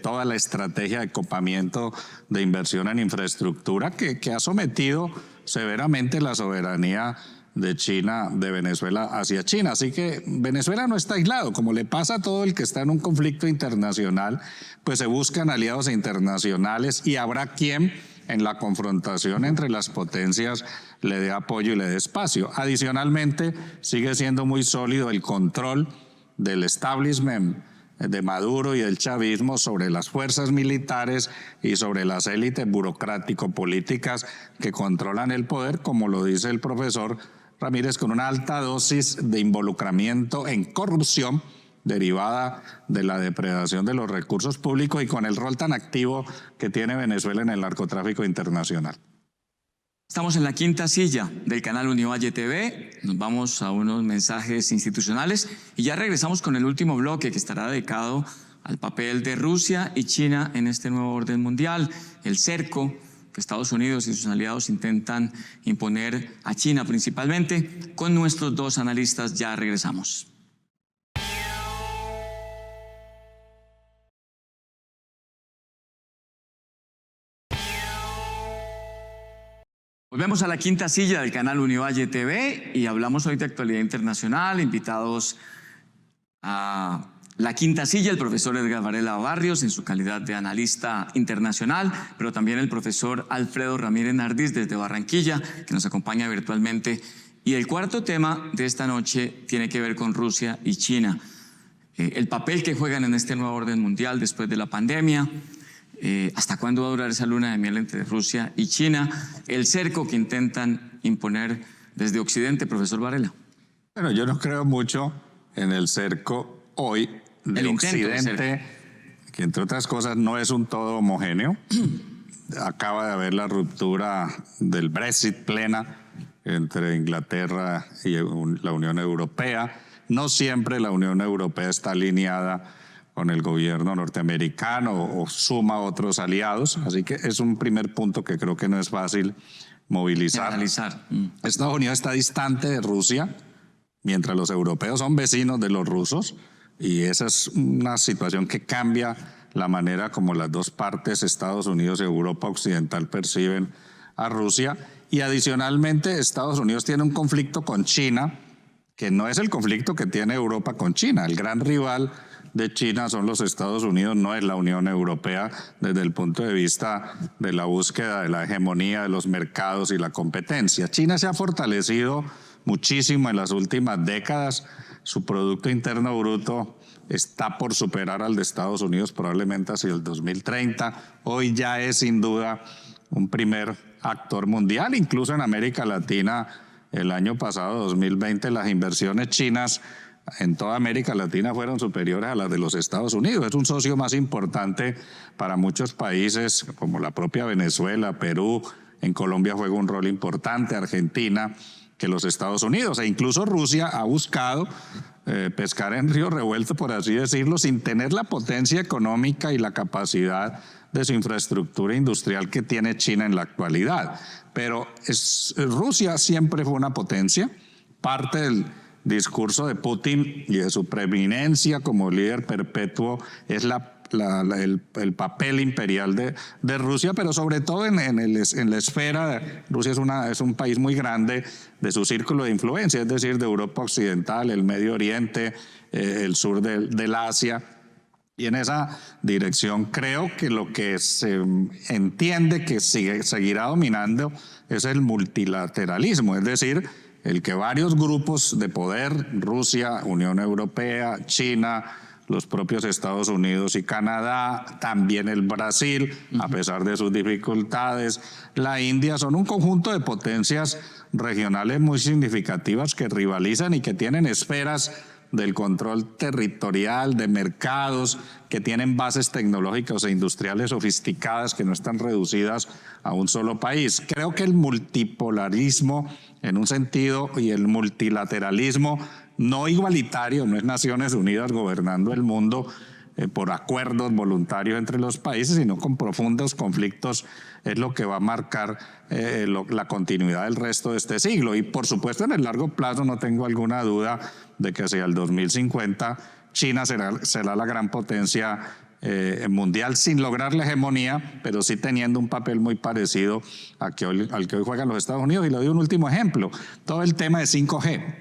toda la estrategia de copamiento de inversión en infraestructura que ha sometido severamente la soberanía de China, de Venezuela hacia China. Así que Venezuela no está aislado. Como le pasa a todo el que está en un conflicto internacional, pues se buscan aliados internacionales y habrá quien en la confrontación entre las potencias le dé apoyo y le dé espacio. Adicionalmente, sigue siendo muy sólido el control del establishment de Maduro y del chavismo sobre las fuerzas militares y sobre las élites burocrático-políticas que controlan el poder, como lo dice el profesor Ramírez, con una alta dosis de involucramiento en corrupción derivada de la depredación de los recursos públicos y con el rol tan activo que tiene Venezuela en el narcotráfico internacional. Estamos en la quinta silla del canal Univalle TV, nos vamos a unos mensajes institucionales y ya regresamos con el último bloque que estará dedicado al papel de Rusia y China en este nuevo orden mundial, el cerco que Estados Unidos y sus aliados intentan imponer a China principalmente. Con nuestros dos analistas ya regresamos. Volvemos a la quinta silla del canal Univalle TV y hablamos hoy de actualidad internacional, invitados a la quinta silla, el profesor Edgar Varela Barrios en su calidad de analista internacional, pero también el profesor Alfredo Ramírez Nardis desde Barranquilla, que nos acompaña virtualmente. Y el cuarto tema de esta noche tiene que ver con Rusia y China, el papel que juegan en este nuevo orden mundial después de la pandemia. ¿Hasta cuándo va a durar esa luna de miel entre Rusia y China? El cerco que intentan imponer desde Occidente, profesor Varela. Bueno, yo no creo mucho en el cerco hoy de Occidente, que entre otras cosas no es un todo homogéneo. Acaba de haber la ruptura del Brexit plena entre Inglaterra y la Unión Europea. No siempre la Unión Europea está alineada con el gobierno norteamericano o suma otros aliados, así que es un primer punto que creo que no es fácil movilizar. Estados Unidos está distante de Rusia, mientras los europeos son vecinos de los rusos, y esa es una situación que cambia la manera como las dos partes, Estados Unidos y Europa Occidental, perciben a Rusia. Y adicionalmente, Estados Unidos tiene un conflicto con China, que no es el conflicto que tiene Europa con China. El gran rival de China son los Estados Unidos, no es la Unión Europea, desde el punto de vista de la búsqueda de la hegemonía de los mercados y la competencia. China se ha fortalecido muchísimo en las últimas décadas. Su Producto Interno Bruto está por superar al de Estados Unidos probablemente hacia el 2030. Hoy ya es sin duda un primer actor mundial, incluso en América Latina. El año pasado, 2020, las inversiones chinas en toda América Latina fueron superiores a las de los Estados Unidos. Es un socio más importante para muchos países como la propia Venezuela, Perú. En Colombia juega un rol importante, Argentina, que los Estados Unidos. E incluso Rusia ha buscado pescar en río revuelto, por así decirlo, sin tener la potencia económica y la capacidad de su infraestructura industrial que tiene China en la actualidad. Pero Rusia siempre fue una potencia. Parte del discurso de Putin y de su preeminencia como líder perpetuo es el papel imperial de Rusia, pero sobre todo en la esfera. Rusia es un país muy grande de su círculo de influencia, es decir, de Europa Occidental, el Medio Oriente, el sur del Asia. Y en esa dirección creo que lo que se entiende que seguirá dominando es el multilateralismo, es decir, el que varios grupos de poder, Rusia, Unión Europea, China, los propios Estados Unidos y Canadá, también el Brasil, a pesar de sus dificultades, la India, son un conjunto de potencias regionales muy significativas que rivalizan y que tienen esferas del control territorial, de mercados, que tienen bases tecnológicas e industriales sofisticadas que no están reducidas a un solo país. Creo que el multipolarismo, en un sentido, y el multilateralismo no igualitario, no es Naciones Unidas gobernando el mundo por acuerdos voluntarios entre los países, sino con profundos conflictos, es lo que va a marcar la continuidad del resto de este siglo. Y por supuesto, en el largo plazo no tengo alguna duda de que hacia el 2050 China será la gran potencia mundial sin lograr la hegemonía, pero sí teniendo un papel muy parecido al que hoy juegan los Estados Unidos. Y le doy un último ejemplo, todo el tema de 5G.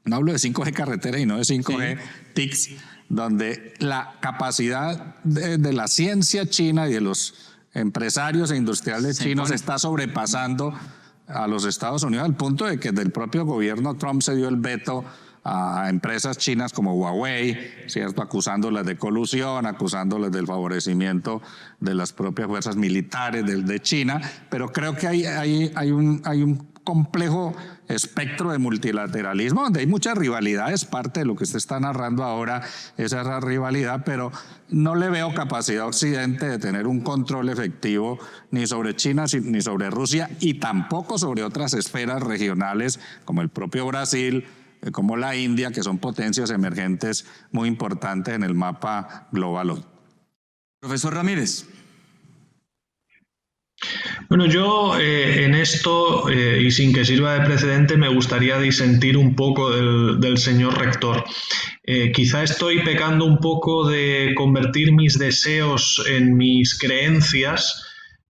No hablo de 5G carretera y no de 5G TICs, donde la capacidad de la ciencia china y de los empresarios e industriales chinos está sobrepasando a los Estados Unidos, al punto de que del propio gobierno Trump se dio el veto a empresas chinas como Huawei, ¿cierto?, acusándolas de colusión, acusándolas del favorecimiento de las propias fuerzas militares de China, pero creo que hay un complejo espectro de multilateralismo donde hay muchas rivalidades. Parte de lo que usted está narrando ahora es esa rivalidad, pero no le veo capacidad a Occidente de tener un control efectivo ni sobre China ni sobre Rusia, y tampoco sobre otras esferas regionales como el propio Brasil, como la India, que son potencias emergentes muy importantes en el mapa global hoy. Profesor Ramírez. Bueno, yo en esto, y sin que sirva de precedente, me gustaría disentir un poco del señor rector. Quizá estoy pecando un poco de convertir mis deseos en mis creencias,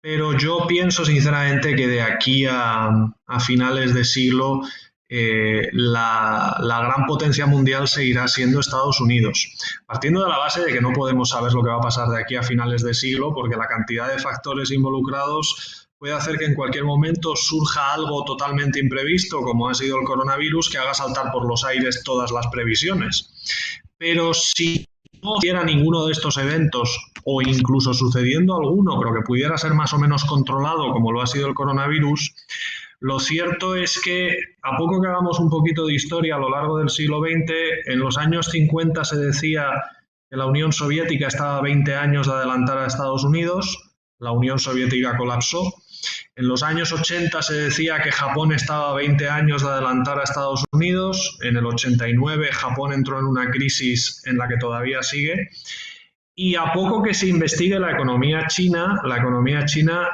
pero yo pienso sinceramente que de aquí a finales de siglo la gran potencia mundial seguirá siendo Estados Unidos, partiendo de la base de que no podemos saber lo que va a pasar de aquí a finales de siglo, porque la cantidad de factores involucrados puede hacer que en cualquier momento surja algo totalmente imprevisto, como ha sido el coronavirus, que haga saltar por los aires todas las previsiones. Pero si no hubiera ninguno de estos eventos, o incluso sucediendo alguno, pero que pudiera ser más o menos controlado, como lo ha sido el coronavirus, lo cierto es que, a poco que hagamos un poquito de historia a lo largo del siglo XX, en los años 50 se decía que la Unión Soviética estaba 20 años de adelantar a Estados Unidos, la Unión Soviética colapsó. En los años 80 se decía que Japón estaba 20 años de adelantar a Estados Unidos, en el 89 Japón entró en una crisis en la que todavía sigue. Y a poco que se investigue la economía china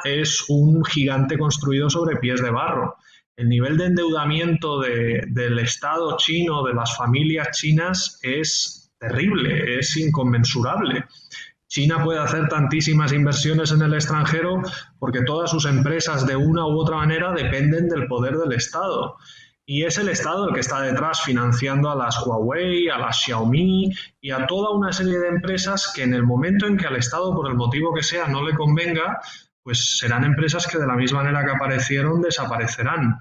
es un gigante construido sobre pies de barro. El nivel de endeudamiento del Estado chino, de las familias chinas, es terrible, es inconmensurable. China puede hacer tantísimas inversiones en el extranjero porque todas sus empresas de una u otra manera dependen del poder del Estado. Y es el Estado el que está detrás financiando a las Huawei, a las Xiaomi y a toda una serie de empresas que en el momento en que al Estado, por el motivo que sea, no le convenga, pues serán empresas que de la misma manera que aparecieron, desaparecerán.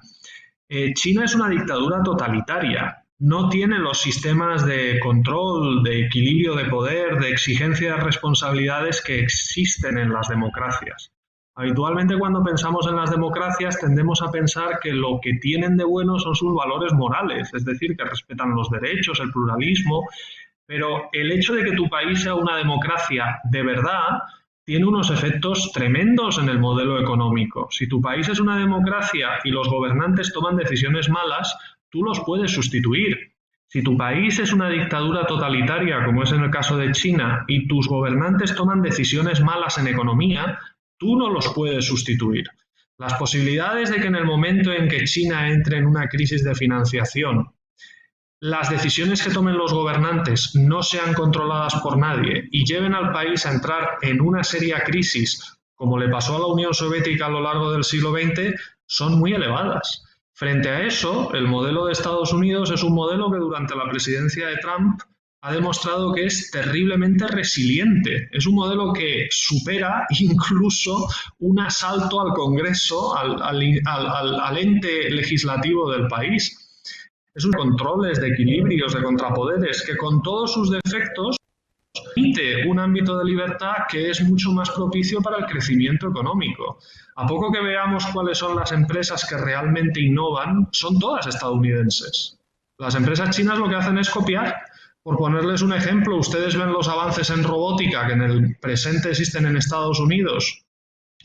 China es una dictadura totalitaria. No tiene los sistemas de control, de equilibrio de poder, de exigencia de responsabilidades que existen en las democracias. Habitualmente cuando pensamos en las democracias tendemos a pensar que lo que tienen de bueno son sus valores morales, es decir, que respetan los derechos, el pluralismo, pero el hecho de que tu país sea una democracia de verdad tiene unos efectos tremendos en el modelo económico. Si tu país es una democracia y los gobernantes toman decisiones malas, tú los puedes sustituir. Si tu país es una dictadura totalitaria, como es en el caso de China, y tus gobernantes toman decisiones malas en economía, tú no los puedes sustituir. Las posibilidades de que en el momento en que China entre en una crisis de financiación, las decisiones que tomen los gobernantes no sean controladas por nadie y lleven al país a entrar en una seria crisis, como le pasó a la Unión Soviética a lo largo del siglo XX, son muy elevadas. Frente a eso, el modelo de Estados Unidos es un modelo que durante la presidencia de Trump ha demostrado que es terriblemente resiliente. Es un modelo que supera incluso un asalto al Congreso, al ente legislativo del país. Es un controles de equilibrios, de contrapoderes, que con todos sus defectos permite un ámbito de libertad que es mucho más propicio para el crecimiento económico. A poco que veamos cuáles son las empresas que realmente innovan, son todas estadounidenses. Las empresas chinas lo que hacen es copiar. Por ponerles un ejemplo, ustedes ven los avances en robótica que en el presente existen en Estados Unidos,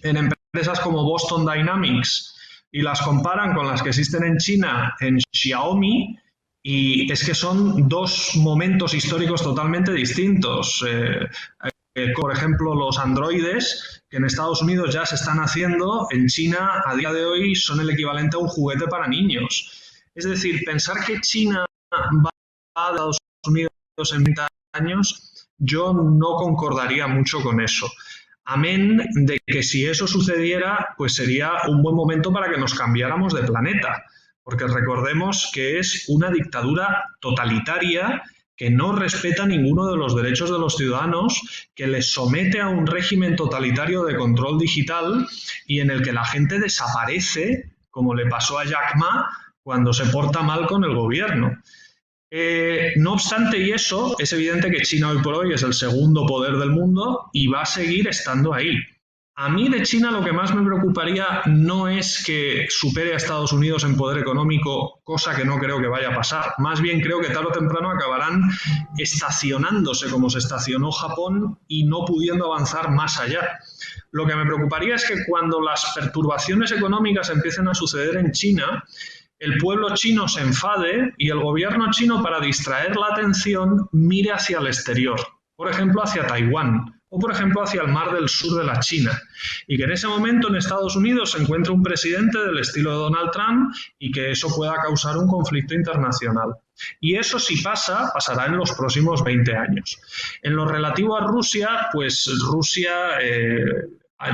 en empresas como Boston Dynamics, y las comparan con las que existen en China, en Xiaomi, y es que son dos momentos históricos totalmente distintos. Por ejemplo, los androides, que en Estados Unidos ya se están haciendo, en China a día de hoy son el equivalente a un juguete para niños. Es decir, pensar que China va a Estados Unidos en 20 años yo no concordaría mucho con eso. Amén de que si eso sucediera, pues sería un buen momento para que nos cambiáramos de planeta, porque recordemos que es una dictadura totalitaria que no respeta ninguno de los derechos de los ciudadanos, que les somete a un régimen totalitario de control digital y en el que la gente desaparece, como le pasó a Jack Ma cuando se porta mal con el gobierno. No obstante y eso, es evidente que China hoy por hoy es el segundo poder del mundo y va a seguir estando ahí. A mí de China lo que más me preocuparía no es que supere a Estados Unidos en poder económico, cosa que no creo que vaya a pasar. Más bien creo que tarde o temprano acabarán estacionándose como se estacionó Japón y no pudiendo avanzar más allá. Lo que me preocuparía es que cuando las perturbaciones económicas empiecen a suceder en China, el pueblo chino se enfade y el gobierno chino, para distraer la atención, mire hacia el exterior, por ejemplo hacia Taiwán o por ejemplo hacia el mar del sur de la China, y que en ese momento en Estados Unidos se encuentre un presidente del estilo de Donald Trump y que eso pueda causar un conflicto internacional. Y eso, si pasa, pasará en los próximos 20 años. En lo relativo a Rusia, pues Rusia,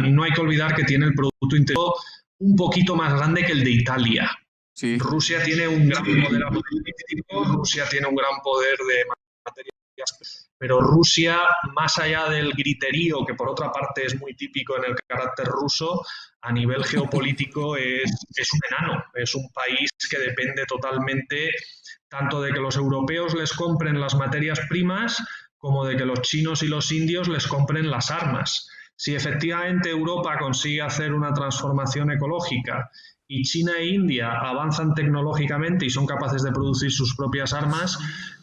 no hay que olvidar que tiene el Producto Interior un poquito más grande que el de Italia. Sí. Rusia tiene un gran poder apodístico, Rusia tiene un gran poder de materias, pero Rusia, más allá del griterío, que por otra parte es muy típico en el carácter ruso, a nivel geopolítico es un enano, es un país que depende totalmente tanto de que los europeos les compren las materias primas como de que los chinos y los indios les compren las armas. Si efectivamente Europa consigue hacer una transformación ecológica y China e India avanzan tecnológicamente y son capaces de producir sus propias armas,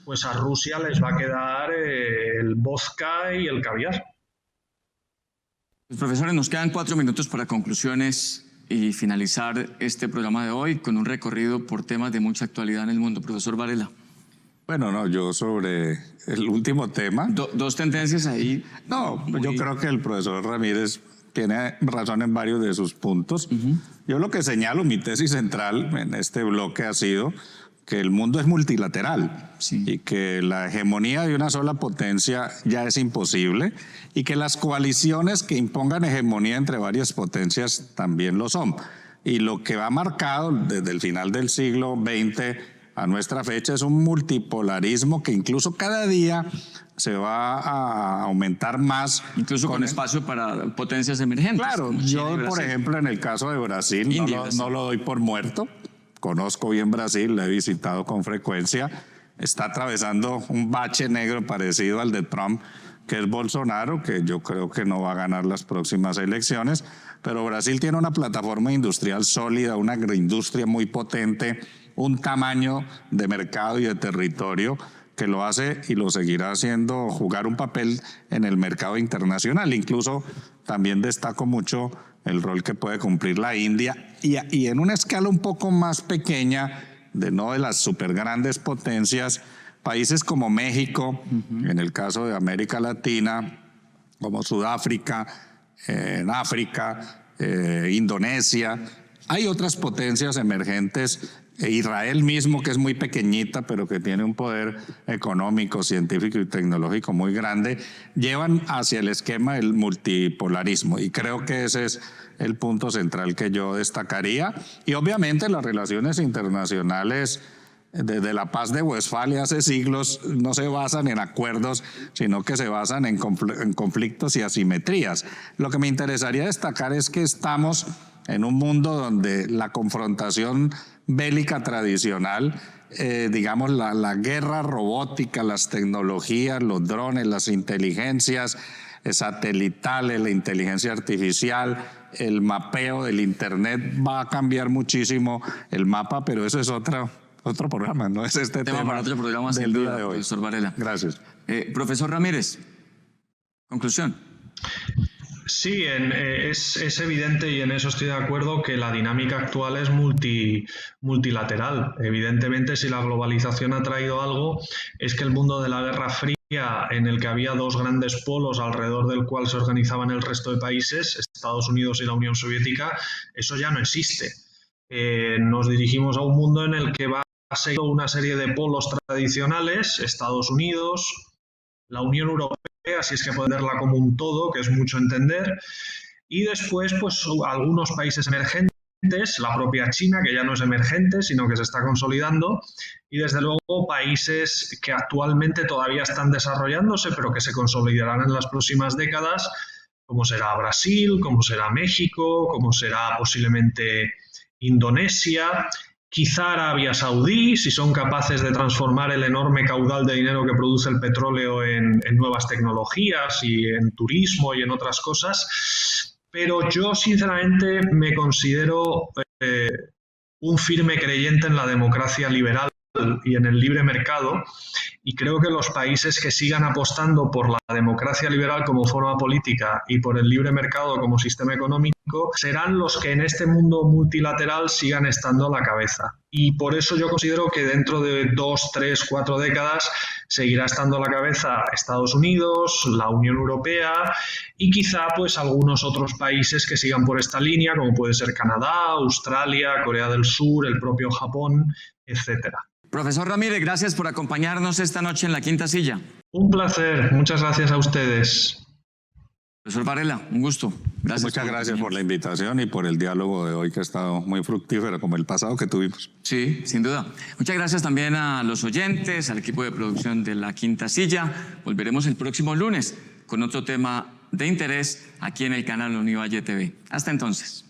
pues a Rusia les va a quedar el vodka y el caviar. Pues, profesores, nos quedan 4 minutos para conclusiones y finalizar este programa de hoy con un recorrido por temas de mucha actualidad en el mundo. Profesor Varela. Bueno, no, yo sobre el último tema... Dos tendencias ahí. No, yo creo que el profesor Ramírez tiene razón en varios de sus puntos. Yo lo que señalo, mi tesis central en este bloque ha sido que el mundo es multilateral y que la hegemonía de una sola potencia ya es imposible y que las coaliciones que impongan hegemonía entre varias potencias también lo son. Y lo que va marcado desde el final del siglo XX a nuestra fecha es un multipolarismo que incluso cada día se va a aumentar más. Incluso con espacio para potencias emergentes. Claro, yo por ejemplo en el caso de Brasil no lo doy por muerto. Conozco bien Brasil, lo he visitado con frecuencia. Está atravesando un bache negro parecido al de Trump, que es Bolsonaro, que yo creo que no va a ganar las próximas elecciones. Pero Brasil tiene una plataforma industrial sólida, una agroindustria muy potente, un tamaño de mercado y de territorio que lo hace y lo seguirá haciendo jugar un papel en el mercado internacional. Incluso también destaco mucho el rol que puede cumplir la India y en una escala un poco más pequeña, no de las super grandes potencias, países como México, en el caso de América Latina, como Sudáfrica, en África, Indonesia. Hay otras potencias emergentes, Israel mismo, que es muy pequeñita, pero que tiene un poder económico, científico y tecnológico muy grande, llevan hacia el esquema del multipolarismo. Y creo que ese es el punto central que yo destacaría. Y obviamente las relaciones internacionales desde la paz de Westfalia hace siglos no se basan en acuerdos, sino que se basan en conflictos y asimetrías. Lo que me interesaría destacar es que estamos en un mundo donde la confrontación bélica tradicional, digamos la guerra robótica, las tecnologías, los drones, las inteligencias satelitales, la inteligencia artificial, el mapeo del internet, va a cambiar muchísimo el mapa, pero eso es otro programa, no es este tema para otro programa del día de hoy. Profesor Varela. Gracias. Profesor Ramírez, conclusión. Sí, es evidente y en eso estoy de acuerdo que la dinámica actual es multilateral. Evidentemente, si la globalización ha traído algo, es que el mundo de la Guerra Fría, en el que había dos grandes polos alrededor del cual se organizaban el resto de países, Estados Unidos y la Unión Soviética, eso ya no existe. Nos dirigimos a un mundo en el que va a seguir una serie de polos tradicionales, Estados Unidos, la Unión Europea si es que puede verla como un todo, que es mucho entender. Y después, pues algunos países emergentes, la propia China, que ya no es emergente, sino que se está consolidando, y desde luego países que actualmente todavía están desarrollándose, pero que se consolidarán en las próximas décadas, como será Brasil, como será México, como será posiblemente Indonesia, quizá Arabia Saudí, si son capaces de transformar el enorme caudal de dinero que produce el petróleo en nuevas tecnologías y en turismo y en otras cosas. Pero yo, sinceramente, me considero un firme creyente en la democracia liberal y en el libre mercado, y creo que los países que sigan apostando por la democracia liberal como forma política y por el libre mercado como sistema económico serán los que en este mundo multilateral sigan estando a la cabeza. Y por eso yo considero que dentro de 2, 3, 4 décadas seguirá estando a la cabeza Estados Unidos, la Unión Europea y quizá pues algunos otros países que sigan por esta línea, como puede ser Canadá, Australia, Corea del Sur, el propio Japón, etcétera. Profesor Ramírez, gracias por acompañarnos esta noche en La Quinta Silla. Un placer, muchas gracias a ustedes. Profesor Varela, un gusto. Gracias. Muchas gracias por la invitación y por el diálogo de hoy, que ha estado muy fructífero, como el pasado que tuvimos. Sí, sin duda. Muchas gracias también a los oyentes, al equipo de producción de La Quinta Silla. Volveremos el próximo lunes con otro tema de interés aquí en el canal Univalle TV. Hasta entonces.